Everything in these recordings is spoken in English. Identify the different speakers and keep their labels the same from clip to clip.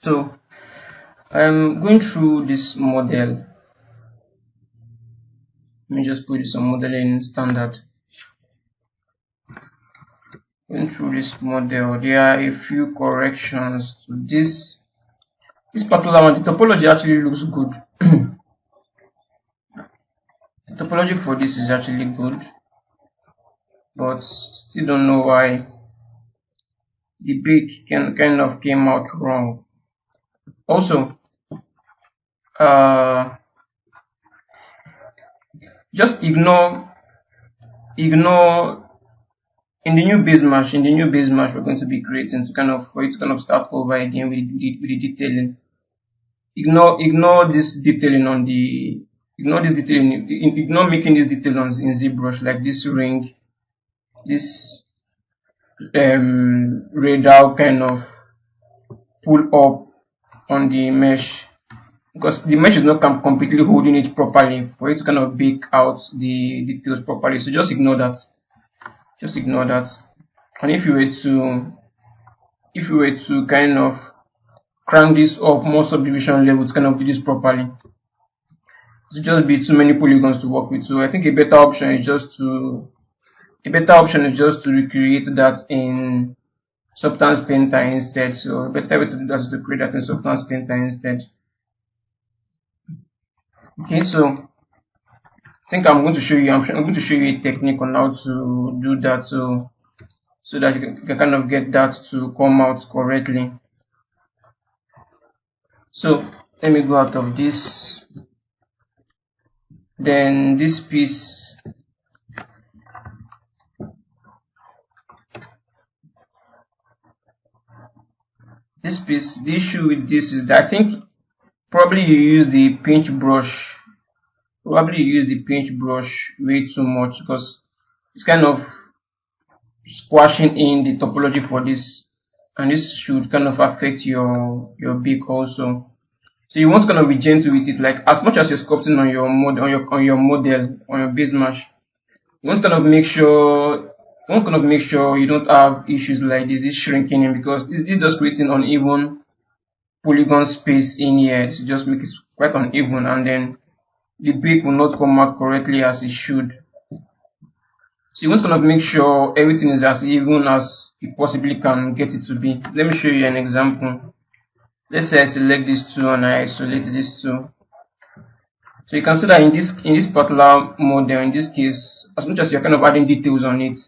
Speaker 1: So I'm going through this model. Let me just put some modeling standard. Going through this model, there are a few corrections to this. This particular one, the topology actually looks good. The topology for this is actually good, but still don't know why the bake kind of came out wrong. Also, just ignore in the new base mesh. We're going to be creating for it to kind of start over again with the detailing. Ignore this detailing on the ignore making this detail on in ZBrush, like this ring, this radar kind of pull up on the mesh, because the mesh is not completely holding it properly for it to kind of bake out the details properly. So just ignore that. And if you were to kind of crank this up more subdivision level to kind of do this properly, to just be too many polygons to work with. So I think a better option is just to recreate that in Substance Painter instead. So a better way to do that is to create that in Substance Painter instead. Okay, so I think I'm going to show you a technique on how to do that, so that you can kind of get that to come out correctly. So let me go out of this. Then this piece, the issue with this is that I think probably you use the paintbrush way too much, because it's kind of squashing in the topology for this, and this should kind of affect your beak also. So you want to kind of be gentle with it, like as much as you're sculpting on your base mesh, you want to kind of make sure you don't have issues like this shrinking in, because this is just creating uneven polygon space in here. This just makes it quite uneven, and then the beak will not come out correctly as it should. So you want to kind of make sure everything is as even as you possibly can get it to be. Let me show you an example. Let's say I select these two and I isolate these two. So you can see that in this particular model, in this case, as much as you're kind of adding details on it,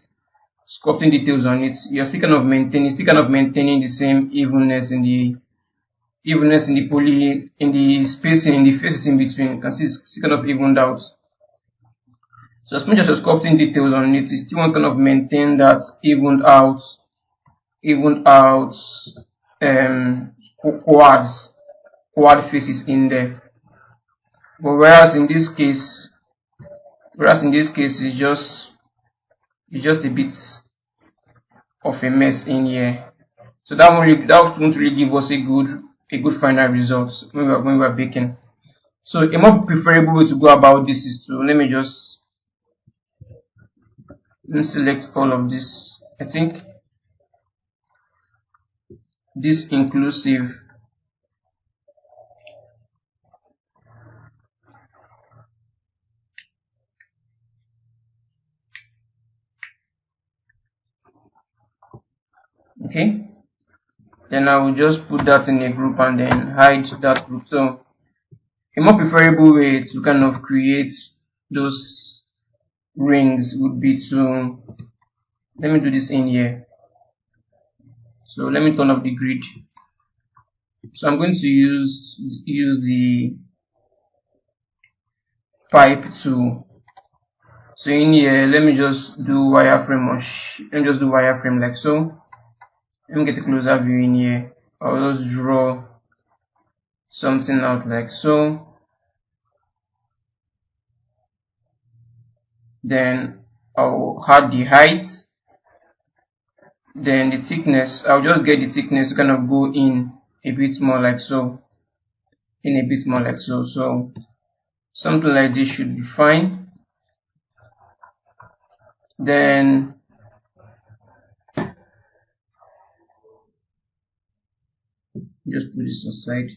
Speaker 1: sculpting details on it, you're still kind of maintaining the same evenness in the spacing, in the faces in between. You can see it's still kind of evened out. So as much as you're sculpting details on it, you still want to kind of maintain that evened out quad faces in there. But whereas in this case it's just a bit of a mess in here. So that won't really give us a good final result when we are baking. So a more preferable way to go about this is to let me select all of this. I think this inclusive, okay, then I will just put that in a group and then hide that group. So a more preferable way to kind of create those rings would be to, let me do this in here. So let me turn off the grid. So I'm going to use the pipe tool. So in here, let me just do wireframe like so. Let me get a closer view in here. I'll just draw something out like so. Then I'll add the height. Then the thickness, I'll just get the thickness to kind of go in a bit more like so. So something like this should be fine. Then Just put this aside.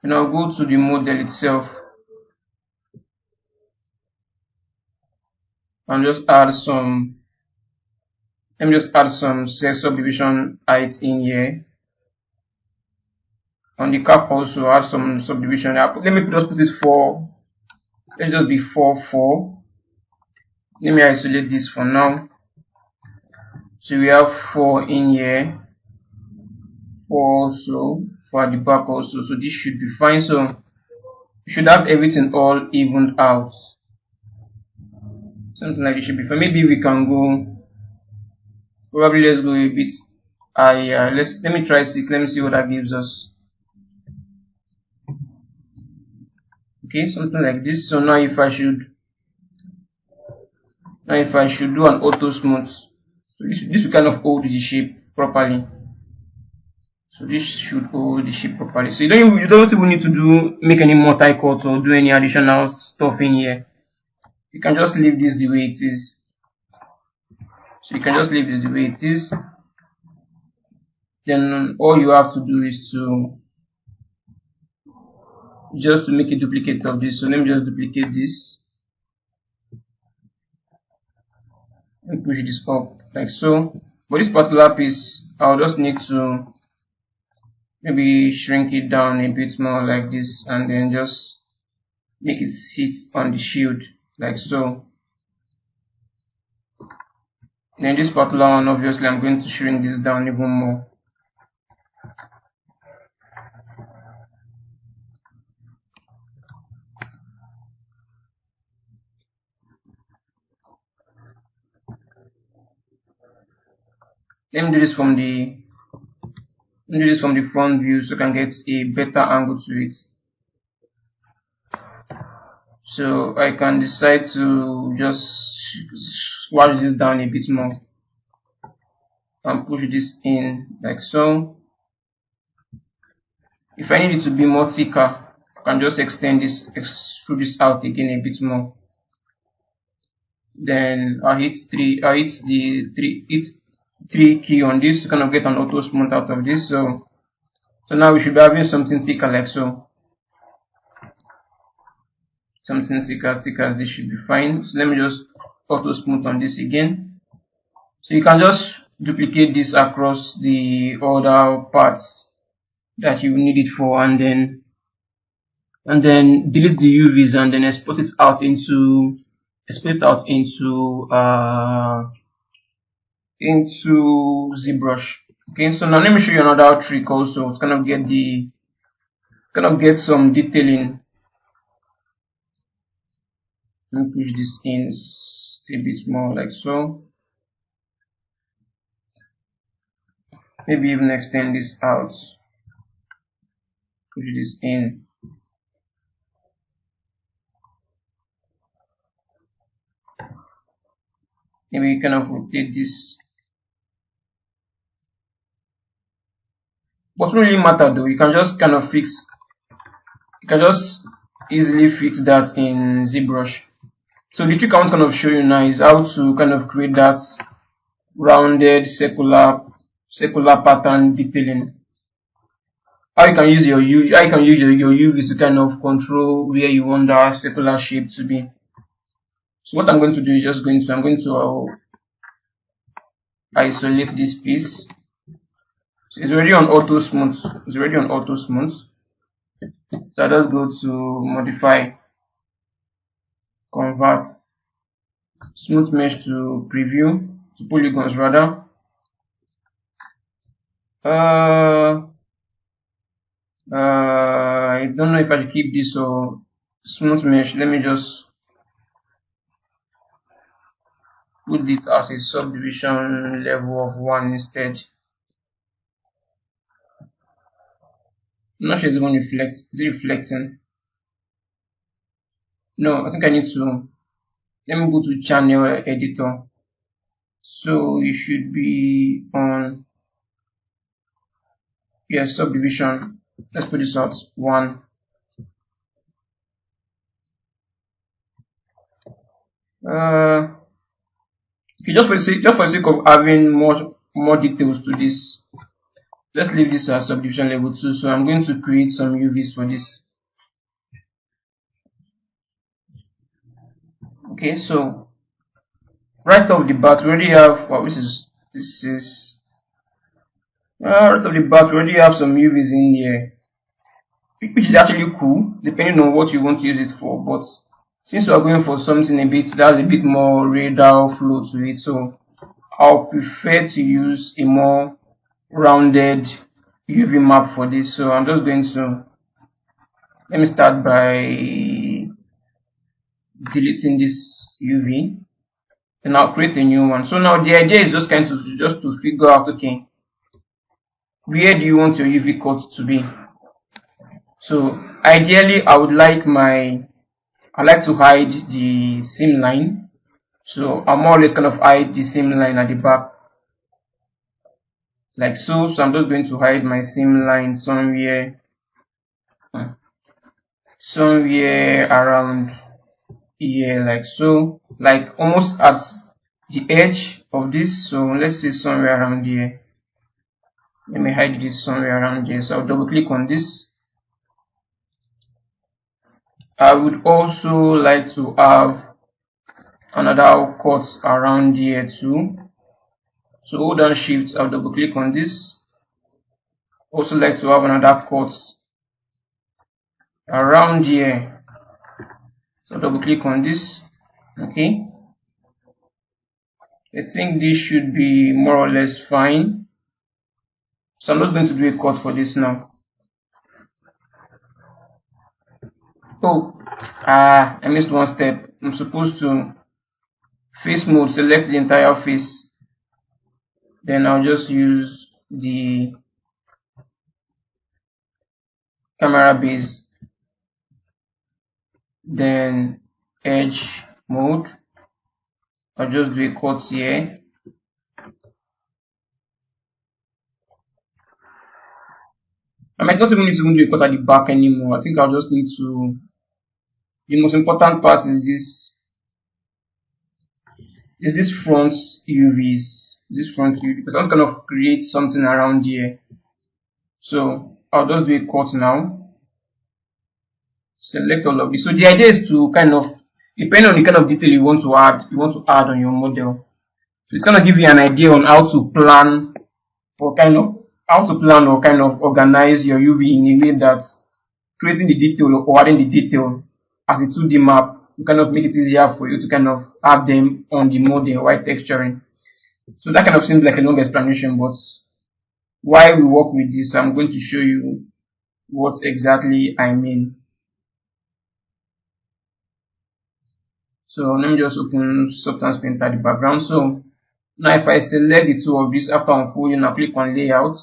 Speaker 1: And I'll go to the model itself and just add some. Let me just add some cell subdivision height in here. On the cap also add some subdivision. Let me just put it 4. Let's just be 4 4. Let me isolate this for now. So we have 4 in here, 4 also, 4 at the back also. So this should be fine. So we should have everything all evened out. Something like this should be fine. Maybe we can go, probably let's go a bit higher. Let me try 6. Let me see what that gives us. Okay, something like this. So now if I should do an auto smooth, so this will kind of hold the shape properly. So this should hold the shape properly. So you don't even need to make any multi-cut or do any additional stuff in here. You can just leave this the way it is. So you can just leave this the way it is. Then all you have to do is to make a duplicate of this. So let me just duplicate this and push this up like so. For this particular piece, I'll just need to maybe shrink it down a bit more like this, and then just make it sit on the shield like so. Then this particular one, obviously I'm going to shrink this down even more. Let me do this from the front view so I can get a better angle to it. So I can decide to just squash this down a bit more and push this in like so. If I need it to be more thicker, I can just extrude this out again a bit more. Then I'll hit the 3 key on this to kind of get an auto smooth out of this. So now we should be having something thicker like so. Something thicker as this should be fine. So let me just auto smooth on this again. So you can just duplicate this across the other parts that you need it for, and then delete the UVs and then export it out into ZBrush. Okay, so now let me show you another trick also to kind of get some detailing. Let me push this in a bit more like so. Maybe even extend this out. Push this in. Maybe you kind of rotate this. What really matter though, you can just easily fix that in ZBrush. So the trick I want to kind of show you now is how to kind of create that rounded circular pattern detailing. How you can use your UVs to kind of control where you want that circular shape to be. So what I'm going to do is I'm going to isolate this piece. So it's already on auto smooth. So I just go to modify, convert, smooth mesh to preview, to polygons rather. I don't know if I should keep this or smooth mesh. Let me just put it as a subdivision level of 1 instead. I'm not sure it's going to reflect. Is it reflecting? No, I think I need to. Let me go to channel editor. So you should be on, yes, subdivision. Let's put this out 1. Okay, just for the sake of having more details to this, let's leave this as subdivision level 2. So I'm going to create some UVs for this. Okay, so right off the bat we already have, well, this is right off the bat we already have some UVs in here, which is actually cool depending on what you want to use it for. But since we are going for something a bit that has a bit more radar flow to it, so I'll prefer to use a more rounded UV map for this. So I'm just going to, let me start by deleting this UV, and I'll create a new one. So now the idea is just kind of just to figure out, okay, where do you want your UV cut to be? So ideally I would like I like to hide the seam line. So I'll more or less kind of hide the seam line at the back, like so. So I'm just going to hide my seam line somewhere around here, like so, like almost at the edge of this. So let's say somewhere around here. Let me hide this somewhere around here. So I'll double click on this. I would also like to have another cut around here too. So hold down shift, I'll double click on this. Also like to have another cut around here. So double click on this. Okay, I think this should be more or less fine. So I'm not going to do a cut for this now. Oh, I missed one step. I'm supposed to face mode, select the entire face. Then I'll just use the camera base. Then edge mode. I'll just do a cut here. I might not even need to do a cut at the back anymore. I think I'll just need to, the most important part is this front UVs. This front UV, because I'm going to create something around here. So I'll just do a cut now. Select all of this. So the idea is to kind of, depending on the kind of detail you want to add on your model. So it's gonna give you an idea on how to plan or kind of organize your UV in a way that creating the detail or adding the detail as a 2D map will kind of make it easier for you to kind of have them on the model while texturing. So that kind of seems like a long explanation, but while we work with this, I'm going to show you what exactly I mean. So let me just open Substance Painter at the background. So now if I select the two of these after unfolding, I click on Layout.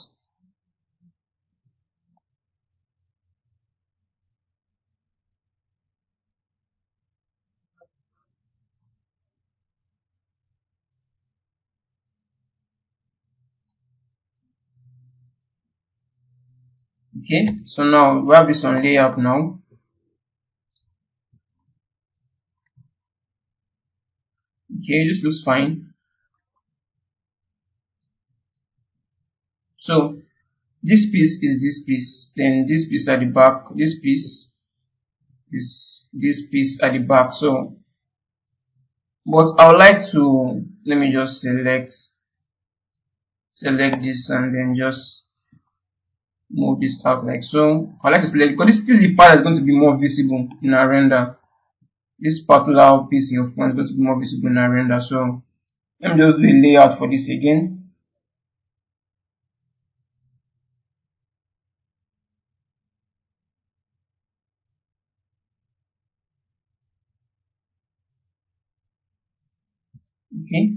Speaker 1: Okay, so now we have this on Layout now. Okay, this looks fine. So this piece is this piece, then this piece at the back, this piece is this piece at the back. So, but I would like to, let me just select this and then just move this out like so. I like to select, because this is the part that's going to be more visible in our render. This particular piece in front is going to be more visible in our render. So let me just do a layout for this again. Okay,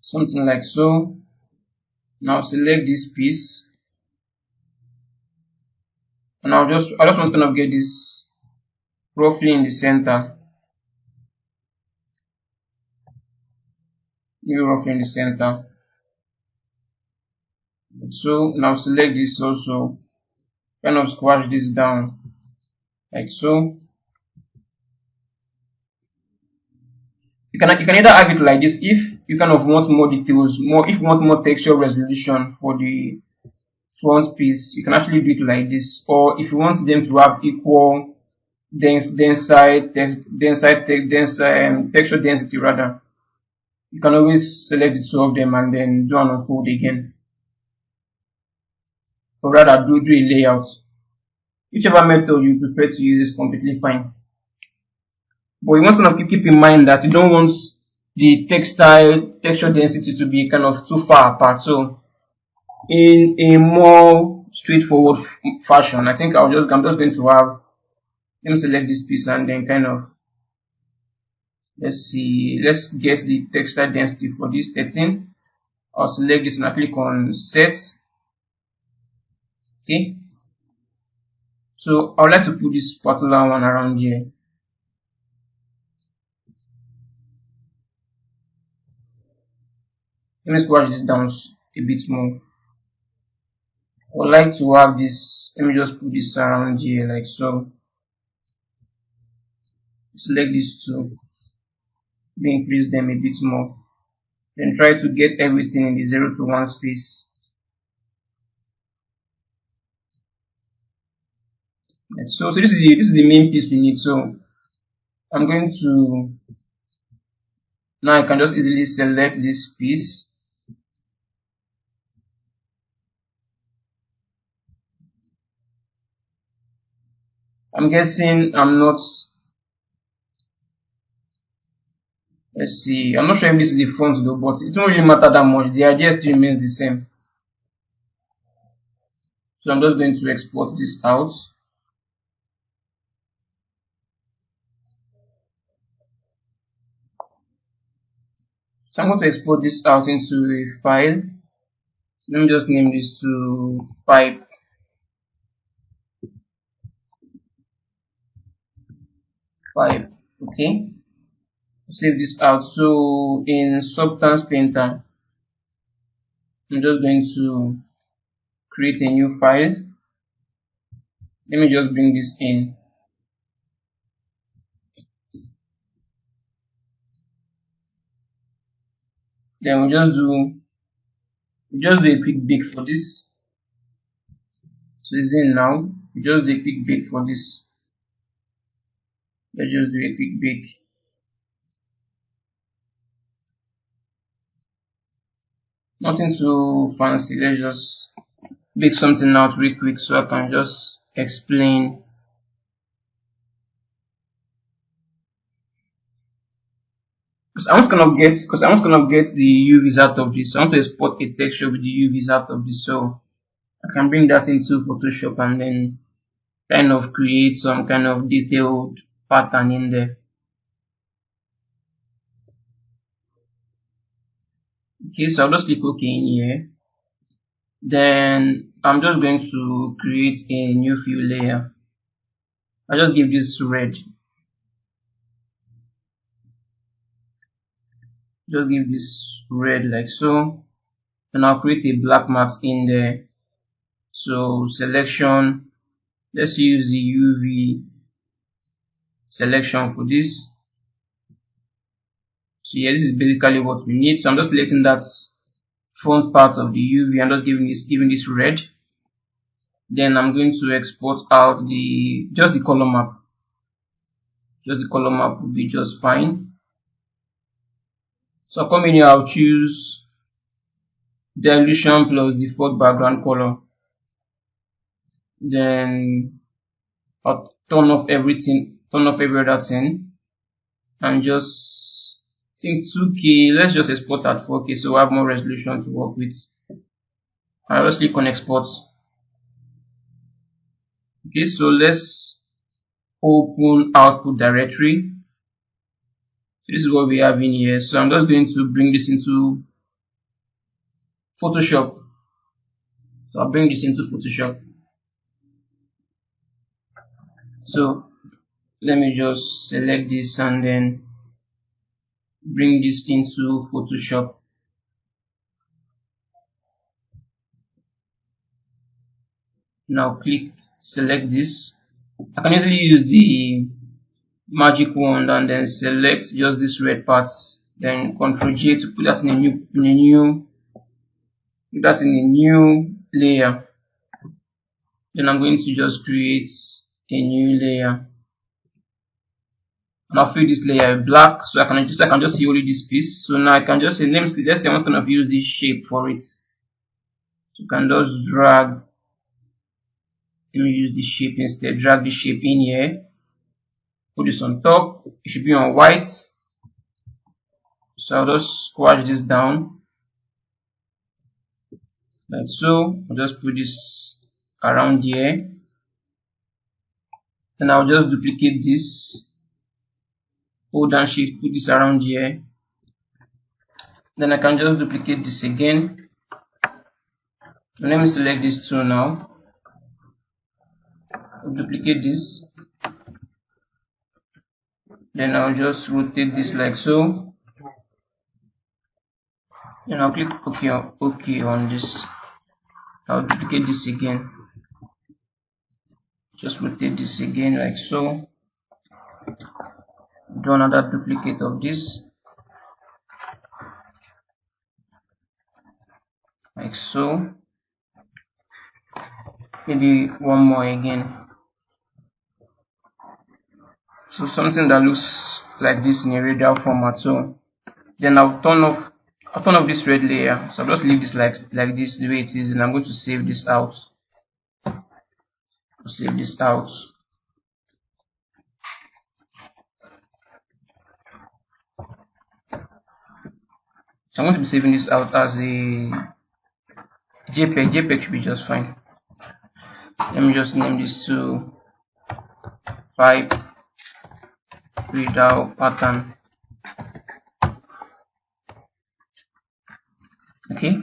Speaker 1: something like so. Now select this piece, and I just want to kind of get this roughly in the center. Maybe roughly in the center. So now select this also, kind of squash this down like so. You can either have it like this. If you kind of want more details, more if you want more texture resolution for the front piece, you can actually do it like this. Or if you want them to have equal texture density rather, you can always select the two of them and then do an unfold again, or rather do a layout. Whichever method you prefer to use is completely fine. But you want to keep in mind that you don't want the texture density to be kind of too far apart. So in a more straightforward fashion, I think I'm just going to have, let me select this piece and then kind of, let's get the texture density for this 13. I'll select this and I click on set. Okay, so I would like to put this particular one around here. Let me squash this down a bit more. I would like to have this, let me just put this around here like so. Select these two, increase them a bit more, then try to get everything in the 0 to 1 space. So this is the main piece we need. So I'm going to, now I can just easily select this piece. I'm guessing I'm not, let's see, I'm not sure if this is the front though, but it won't really matter that much. The idea still remains the same. So I'm just going to export this out. So I'm going to export this out into a file. Let me just name this to pipe. Okay. Save this out. So in Substance Painter, I'm just going to create a new file. Let me just bring this in. Then we just do a quick bake for this. So it's in now. We just do a quick bake for this. Let's just do a quick bake. Nothing too fancy. Let's just bake something out real quick so I can just explain. Because I want to get the UVs out of this. I want to export a texture with the UVs out of this, so I can bring that into Photoshop and then kind of create some kind of detailed pattern in there. Okay, so I'll just click OK in here. Then I'm just going to create a new fill layer. I'll just give this red. Just give this red like so. And I'll create a black mask in there. So selection, let's use the UV selection for this. So yeah, this is basically what we need. So I'm just selecting that front part of the UV and just giving this red. Then I'm going to export out just the color map. Just the color map will be just fine. So I'll come in here, I'll choose dilution plus default background color. Then I'll turn off every other thing, and just think 2K. Let's just export at 4K so we have more resolution to work with. I'll just click on export. Okay, so let's open output directory. So this is what we have in here. So I'm just going to bring this into Photoshop. So I'll bring this into Photoshop. So let me just select this and then bring this into Photoshop. Now select this. I can easily use the magic wand and then select just this red parts then Ctrl J to put that in a new layer. Then I'm going to just create a new layer, and I'll fill this layer black, so I can just see only this piece. So now I can just say, let's say I'm going to use this shape for it. So you can just drag. Let me use this shape instead. Drag this shape in here. Put this on top. It should be on white. So I'll just squash this down like so. I'll just put this around here. Then I'll just duplicate this. Hold down shift, put this around here. Then I can just duplicate this again. So let me select this two now. I'll duplicate this. Then I'll just rotate this like so. Then I'll click OK on this. I'll duplicate this again. Just rotate this again like so. Do another duplicate of this like so. Maybe one more again. So something that looks like this in a radial format. So then I'll turn off this red layer. So I'll just leave this like this the way it is, and I'm going to save this out. Save this out. So I'm going to be saving this out as a JPEG. JPEG should be just fine. Let me just name this to pipe radial pattern. Okay.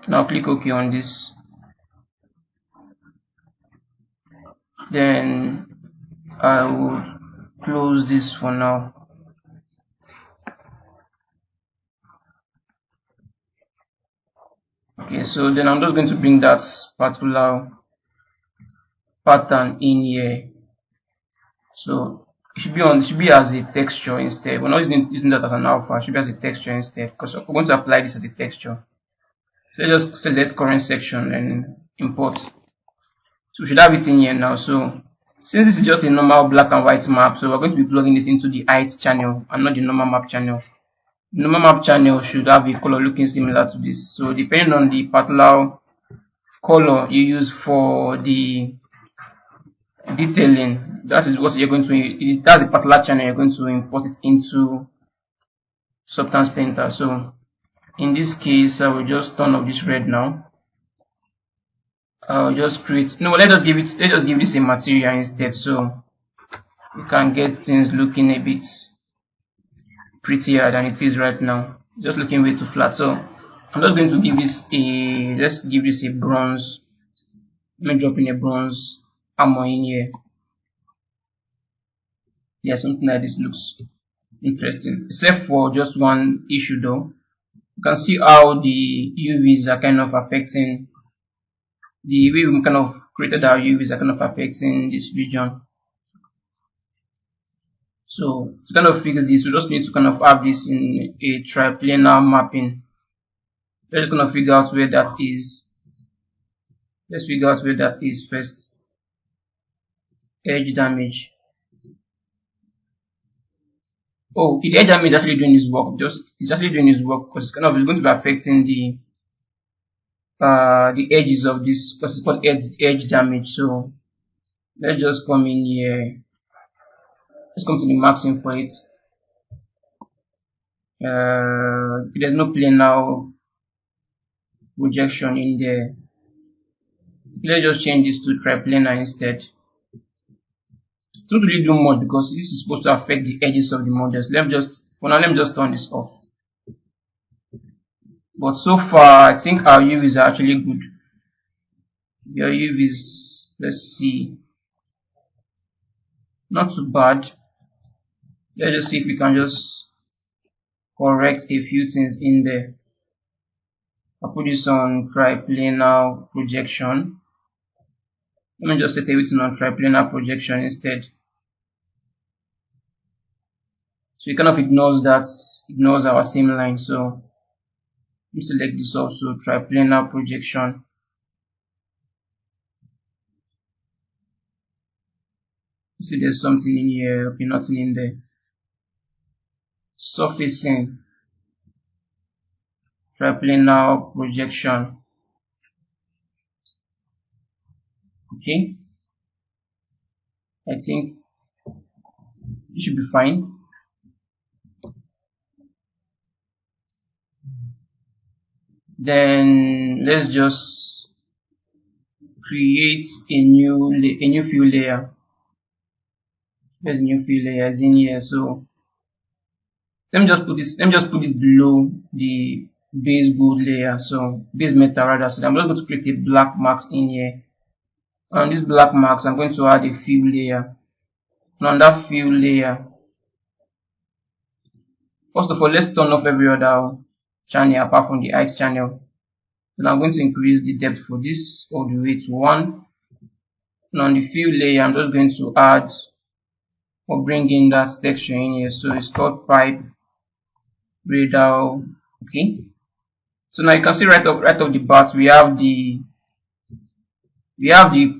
Speaker 1: Now click OK on this. Then I will close this for now. Okay, so then I'm just going to bring that particular pattern in here. So it should be as a texture instead. We're not using that as an alpha. It should be as a texture instead, because we're going to apply this as a texture. So let's just select current section and import. So we should have it in here now. So since this is just a normal black and white map, so we're going to be plugging this into the height channel and not the normal map channel. The normal map channel should have a color looking similar to this. So depending on the particular color you use for the detailing, that is what you're going to, that's the particular channel you're going to import it into Substance Painter. So in this case, I will just turn off this red now. I'll just create, no, let's just give this a material instead, so you can get things looking a bit prettier than it is right now. Just looking way too flat. So I'm just going to give this let's give this a bronze. Let me drop in a bronze armor in here. Yeah, something like this looks interesting, except for just one issue though. You can see how the UVs are kind of affecting, the way we kind of created our UVs are kind of affecting this region. So to kind of fix this, we just need to kind of have this in a triplanar mapping. We're just gonna figure out where that is. Let's figure out where that is first. Edge damage. Oh, the edge damage is actually doing his work. It's actually doing his work because it's going to be affecting the edges of this, because it's called edge damage. So let's just come in here. Let's come to the maxing for it. There's no planar projection in there. Let's just change this to triplanar instead. It's not really do much because this is supposed to affect the edges of the models. Let me just turn this off. But so far, I think our UVs are actually good. Your UVs, let's see, not too bad. Let's just see if we can just correct a few things in there. I'll put this on triplanar projection. Let me just set everything on triplanar projection instead. So it kind of ignores that, ignores our same line. So let me select this also, triplanar projection. You see there's something in here, okay, nothing in there. Surfacing, triplanar projection. Okay, I think it should be fine. Then let's just create a new fill layer. There's new fill layers in here. So let me just put this below the base gold layer, so base metal rather. So I'm just going to create a black mask in here. On this black mask, I'm going to add a fill layer. And on that fill layer, first of all, let's turn off every other channel apart from the height channel. Then I'm going to increase the depth for this all the way to 1. And on the fill layer, I'm just going to add or bring in that texture in here. So it's called pipe radar. Okay. So now you can see right off the bat we have the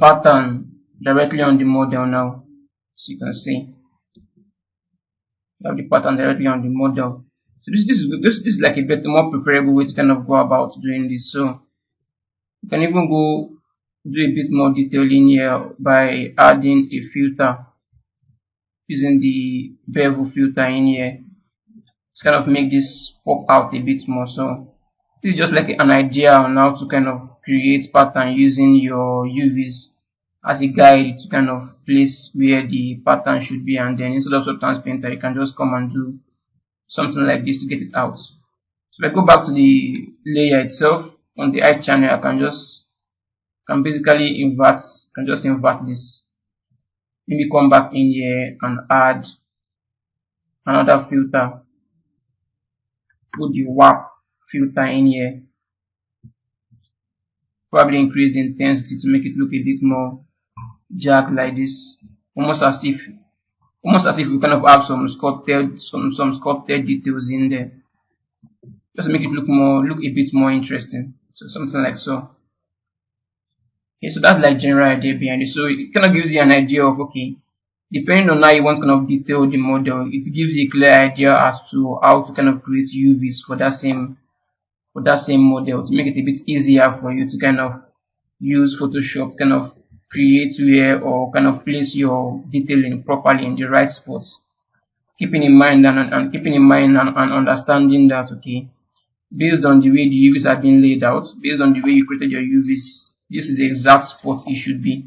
Speaker 1: pattern directly on the model now. So you can see we have the pattern directly on the model. So this is like a better, more preferable way to kind of go about doing this. So you can even go do a bit more detail in here by adding a filter using the bevel filter in here to kind of make this pop out a bit more. So this is just like an idea on how to kind of create pattern using your UVs as a guide to kind of place where the pattern should be, and then instead of substance painter you can just come and do something like this to get it out. So if I go back to the layer itself on the height channel, I can basically invert this. Maybe come back in here and add another filter. Put the warp filter in here. Probably increase the intensity to make it look a bit more jagged like this. Almost as if we kind of have some sculpted details in there. Just to make it look a bit more interesting. So something like so. Okay, so that's like general idea behind it. So it kind of gives you an idea of, okay, depending on how you want to kind of detail the model, it gives you a clear idea as to how to kind of create UVs for that same model to make it a bit easier for you to kind of use Photoshop to kind of create where or kind of place your detailing properly in the right spots. Keeping in mind and understanding that, okay, based on the way the UVs are being laid out, based on the way you created your UVs, this is the exact spot it should be.